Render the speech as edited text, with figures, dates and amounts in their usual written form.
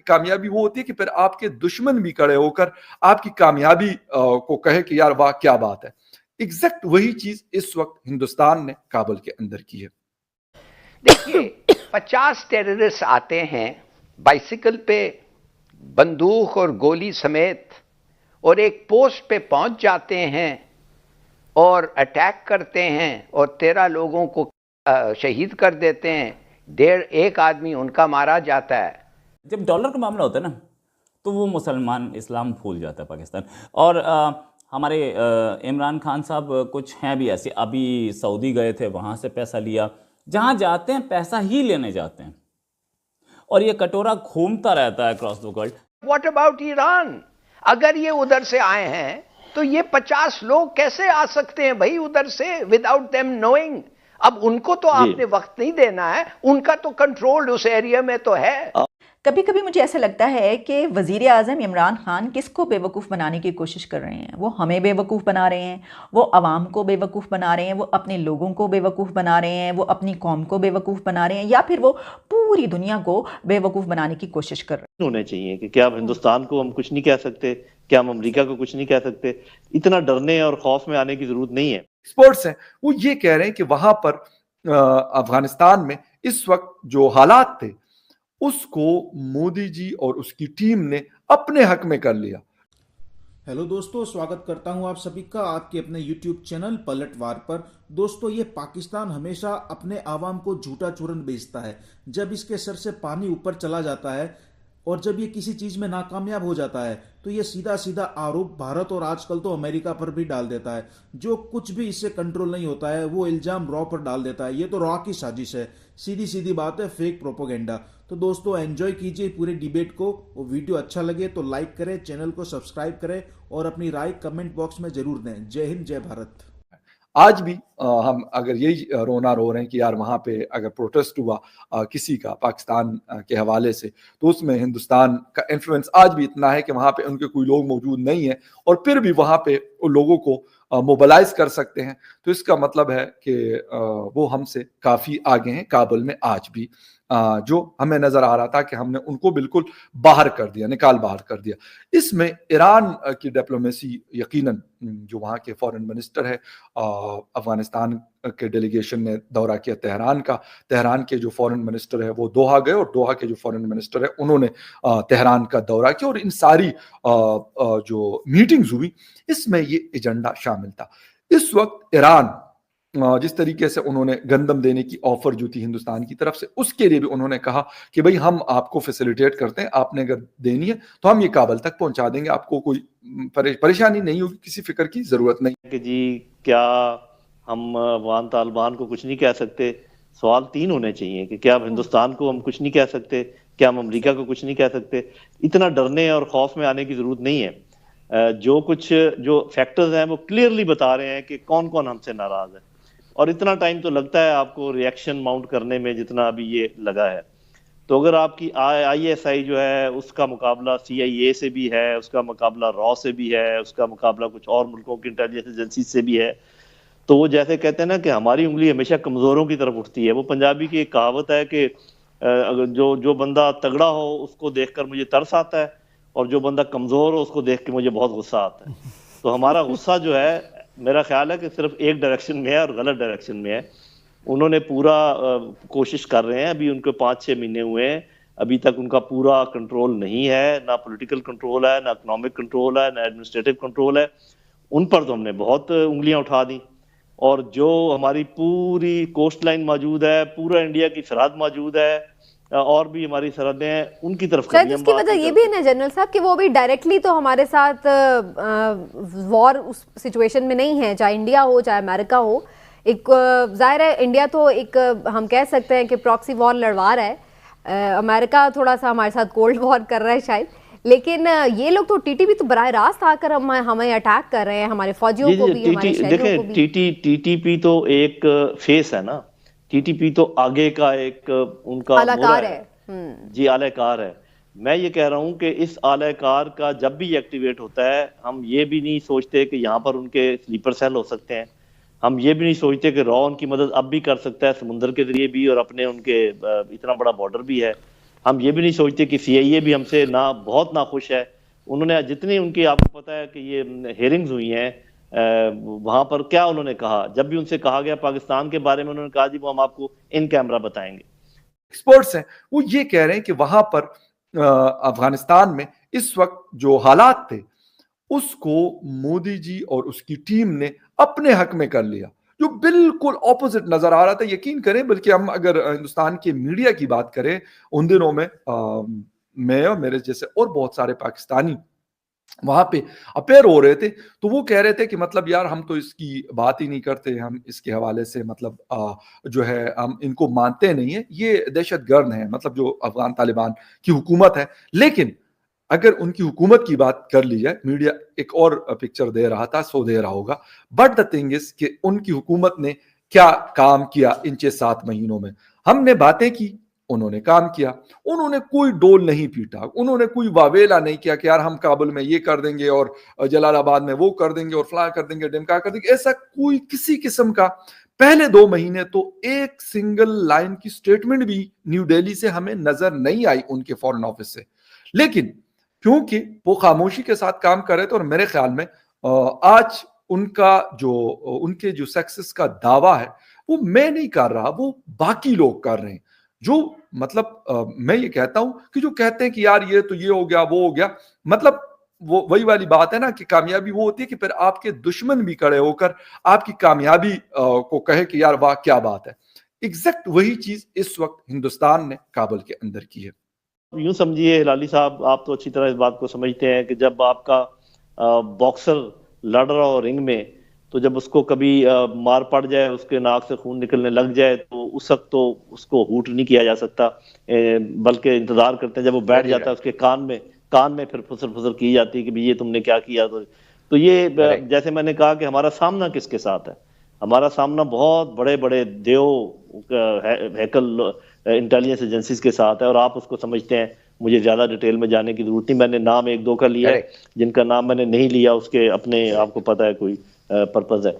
कामयाबी वो होती है कि फिर आपके दुश्मन भी खड़े होकर आपकी कामयाबी को कहे कि यार वाह क्या बात है। एग्जैक्ट वही चीज इस वक्त हिंदुस्तान ने काबुल के अंदर की है। देखिए 50 टेररिस्ट आते हैं बाइसिकल पे, बंदूक और गोली समेत, और एक पोस्ट पे पहुंच जाते हैं और अटैक करते हैं और 13 लोगों को शहीद कर देते हैं। एक आदमी उनका मारा जाता है। जब डॉलर का मामला होता है ना, तो वो मुसलमान इस्लाम भूल जाता है पाकिस्तान। और हमारे इमरान खान साहब कुछ हैं भी ऐसे, अभी सऊदी गए थे, वहाँ से पैसा लिया। जहाँ जाते हैं पैसा ही लेने जाते हैं, और ये कटोरा घूमता रहता है cross the world. What about Iran? अगर ये उधर से आए हैं तो ये 50 लोग कैसे आ सकते हैं भाई उधर से विदाउट देम नोइंग? अब उनको तो आपने वक्त नहीं देना है, उनका तो कंट्रोल उस एरिया में तो है। कभी कभी मुझे ऐसा लगता है कि वज़ीर आज़म इमरान खान किसको बेवकूफ़ बनाने की कोशिश कर रहे हैं। वो हमें बेवकूफ़ बना रहे हैं, वो अवाम को बेवकूफ़ बना रहे हैं, वो अपने लोगों को बेवकूफ़ बना रहे हैं, वो अपनी कौम को बेवकूफ़ बना रहे हैं, या फिर वो पूरी दुनिया को बेवकूफ़ बनाने की कोशिश कर रहे हैं। होने चाहिए कि क्या हिंदुस्तान को हम कुछ नहीं कह सकते, क्या हम अमेरिका को कुछ नहीं कह सकते? इतना डरने और खौफ में आने की जरूरत नहीं है। एक्सपर्ट्स हैं वो ये कह रहे हैं कि वहां पर अफगानिस्तान में इस वक्त जो हालात थे उसको मोदी जी और उसकी टीम ने अपने हक में कर लिया। हेलो दोस्तों, स्वागत करता हूं आप सभी का आपके अपने YouTube चैनल पलटवार पर। दोस्तों, ये पाकिस्तान हमेशा अपने आवाम को झूठा चूरन बेचता है। जब इसके सर से पानी ऊपर चला जाता है और जब ये किसी चीज में नाकामयाब हो जाता है तो ये सीधा सीधा आरोप भारत और आजकल तो अमेरिका पर भी डाल देता है। जो कुछ भी इससे कंट्रोल नहीं होता है वो इल्जाम रॉ पर डाल देता है। ये तो रॉ की साजिश है, सीधी सीधी बात है, फेक प्रोपोगेंडा। तो दोस्तों, एंजॉय कीजिए पूरे डिबेट को। वो वीडियो अच्छा लगे तो लाइक करें, चैनल को सब्सक्राइब करें और अपनी राय कमेंट बॉक्स में जरूर दें। जय हिंद, जय भारत। आज भी हम अगर यही रोना रो रहे हैं कि यार वहां पे अगर प्रोटेस्ट हुआ किसी का पाकिस्तान के हवाले से, तो उसमें हिंदुस्तान का इन्फ्लुएंस आज भी इतना है कि वहां पे उनके कोई लोग मौजूद नहीं है और फिर भी वहां पे उन लोगों को मोबिलाइज कर सकते हैं। तो इसका मतलब है कि वो हमसे काफी आगे हैं काबुल में आज भी। जो हमें नजर आ रहा था कि हमने उनको बिल्कुल बाहर कर दिया, निकाल बाहर कर दिया। इसमें ईरान की डिप्लोमेसी यकीनन, जो वहाँ के फॉरेन मिनिस्टर है, अफगानिस्तान के डेलीगेशन ने दौरा किया तेहरान का, तेहरान के जो फॉरेन मिनिस्टर है वो दोहा गए और दोहा के जो फॉरेन मिनिस्टर है उन्होंने तेहरान का दौरा किया, और इन सारी जो मीटिंग्स हुई इसमें ये एजेंडा शामिल था। इस वक्त ईरान जिस तरीके से उन्होंने गंदम देने की ऑफर जो थी हिंदुस्तान की तरफ से, उसके लिए भी उन्होंने कहा कि भाई हम आपको फैसिलिटेट करते हैं, आपने अगर देनी है तो हम ये काबुल तक पहुंचा देंगे, आपको कोई परेशानी नहीं होगी, किसी फिक्र की जरूरत नहीं। कि जी क्या हम अफगान तालिबान को कुछ नहीं कह सकते? सवाल 3 होने चाहिए कि क्या हिंदुस्तान को हम कुछ नहीं कह सकते, क्या हम अमेरिका को कुछ नहीं कह सकते? इतना डरने और खौफ में आने की जरूरत नहीं है। जो फैक्टर्स हैं वो क्लियरली बता रहे हैं कि कौन कौन हमसे नाराज है, और इतना टाइम तो लगता है आपको रिएक्शन माउंट करने में जितना अभी ये लगा है। तो अगर आपकी ISI जो है उसका मुकाबला CIA से भी है, उसका मुकाबला रॉ से भी है, उसका मुकाबला कुछ और मुल्कों की इंटेलिजेंस एजेंसी से भी है, तो वो जैसे कहते हैं ना कि हमारी उंगली हमेशा कमजोरों की तरफ उठती है। वो पंजाबी की एक कहावत है कि अगर जो बंदा तगड़ा हो उसको देखकर मुझे तरस आता है, और जो बंदा कमजोर हो उसको देख के मुझे बहुत गुस्सा आता है। तो हमारा गुस्सा जो है, मेरा ख्याल है कि सिर्फ एक डायरेक्शन में है और गलत डायरेक्शन में है। उन्होंने पूरा कोशिश कर रहे हैं, अभी उनको 5-6 महीने हुए हैं, अभी तक उनका पूरा कंट्रोल नहीं है, ना पॉलिटिकल कंट्रोल है, ना इकोनॉमिक कंट्रोल है, ना एडमिनिस्ट्रेटिव कंट्रोल है। उन पर तो हमने बहुत उंगलियां उठा दी, और जो हमारी पूरी कोस्ट लाइन मौजूद है, पूरा इंडिया की सरहद मौजूद है, और भी हमारी सरहदें हैं, उनकी तरफ शायद इसकी वजह ये भी है ना जनरल साहब कि वो भी डायरेक्टली तो हमारे साथ वॉर उस सिचुएशन में नहीं है, चाहे इंडिया हो चाहे अमेरिका हो। एक जाहिर है इंडिया तो एक हम कह सकते हैं कि प्रॉक्सी वॉर लड़वा रहा है, अमेरिका थोड़ा सा हमारे साथ कोल्ड वॉर कर रहा है शायद, लेकिन ये लोग तो टीटीपी तो बराह रास्त आकर हमें अटैक कर रहे हैं, हमारे फौजियों को भी, हमारे शहरों को भी। टीटीपी तो एक फेस है ना, टीटीपी तो आगे का एक उनका आलाकार है। जी, आलाकार है। मैं ये कह रहा हूँ कि इस आलाकार का जब भी एक्टिवेट होता है, हम ये भी नहीं सोचते कि यहाँ पर उनके स्लीपर सेल हो सकते हैं, हम ये भी नहीं सोचते कि रॉ उनकी मदद अब भी कर सकता है समुद्र के जरिए भी, और अपने उनके इतना बड़ा बॉर्डर भी है। हम ये भी नहीं सोचते कि CIA भी हमसे बहुत नाखुश है। उन्होंने जितनी उनकी, आपको पता है कि ये हेयरिंग्स हुई हैं, वहां पर क्या उन्होंने कहा, जब भी उनसे कहा गया पाकिस्तान के बारे में, उन्होंने कहा जी वो हम आपको इन कैमरा बताएंगे। एक्सपर्ट्स हैं वो ये कह रहे हैं कि वहां पर अफगानिस्तान में इस वक्त जो हालात थे उसको मोदी जी और उसकी टीम ने अपने हक में कर लिया, जो बिल्कुल ऑपोजिट नजर आ रहा था। यकीन करें, बल्कि हम अगर हिंदुस्तान के मीडिया की बात करें, उन दिनों में मैं और मेरे जैसे और बहुत सारे पाकिस्तानी वहां पे अपेयर हो रहे थे, तो वो कह रहे थे कि मतलब यार हम तो इसकी बात ही नहीं करते, हम इसके हवाले से मतलब जो है हम इनको मानते नहीं है, ये दहशतगर्द है, मतलब जो अफगान तालिबान की हुकूमत है। लेकिन अगर उनकी हुकूमत की बात कर ली जाए, मीडिया एक और पिक्चर दे रहा था, सो दे रहा होगा, बट द थिंग इज कि उनकी हुकूमत ने क्या काम किया इन 6-7 महीनों में। हमने बातें की, उन्होंने काम किया, उन्होंने कोई डोल नहीं पीटा, उन्होंने कोई वावेला नहीं किया कि यार हम काबुल में ये कर देंगे और जलालाबाद में वो कर देंगे और फला कर देंगे, डिमका कर देंगे, ऐसा कोई किसी किस्म का। पहले 2 महीने तो एक सिंगल लाइन की स्टेटमेंट भी न्यू दिल्ली से हमें नजर नहीं आई उनके फॉरेन ऑफिस से। लेकिन क्योंकि वो खामोशी के साथ काम कर रहे थे, और मेरे ख्याल में आज उनके जो सक्सेस का दावा है वो मैं नहीं कर रहा, वो बाकी लोग कर रहे हैं। जो मतलब मैं ये कहता हूं कि जो कहते हैं कि यार ये तो ये हो गया वो हो गया, मतलब वो वही वाली बात है ना कि कामयाबी वो होती है कि फिर आपके दुश्मन भी खड़े होकर आपकी कामयाबी को कहे कि यार वाह क्या बात है। एग्जैक्ट वही चीज इस वक्त हिंदुस्तान ने काबुल के अंदर की है। यूं समझिए हिलाली साहब, आप तो अच्छी तरह इस बात को समझते हैं कि जब आपका बॉक्सर लड़ रहा हो रिंग में, तो जब उसको कभी मार पड़ जाए, उसके नाक से खून निकलने लग जाए, तो उस वक्त तो उसको हूट नहीं किया जा सकता, बल्कि इंतजार करते हैं जब वो बैठ जाता है, उसके कान में फिर फुसर फुसर की जाती है कि ये तुमने क्या किया। तो ये जैसे मैंने कहा कि हमारा सामना किसके साथ है, हमारा सामना बहुत बड़े बड़े हैकल इंटेलिजेंस एजेंसीज के साथ है, और आप उसको समझते हैं, मुझे ज्यादा डिटेल में जाने की जरूरत नहीं। मैंने नाम 1-2 का लिया है, जिनका नाम मैंने नहीं लिया उसके अपने आपको पता है कोई पर्पस है।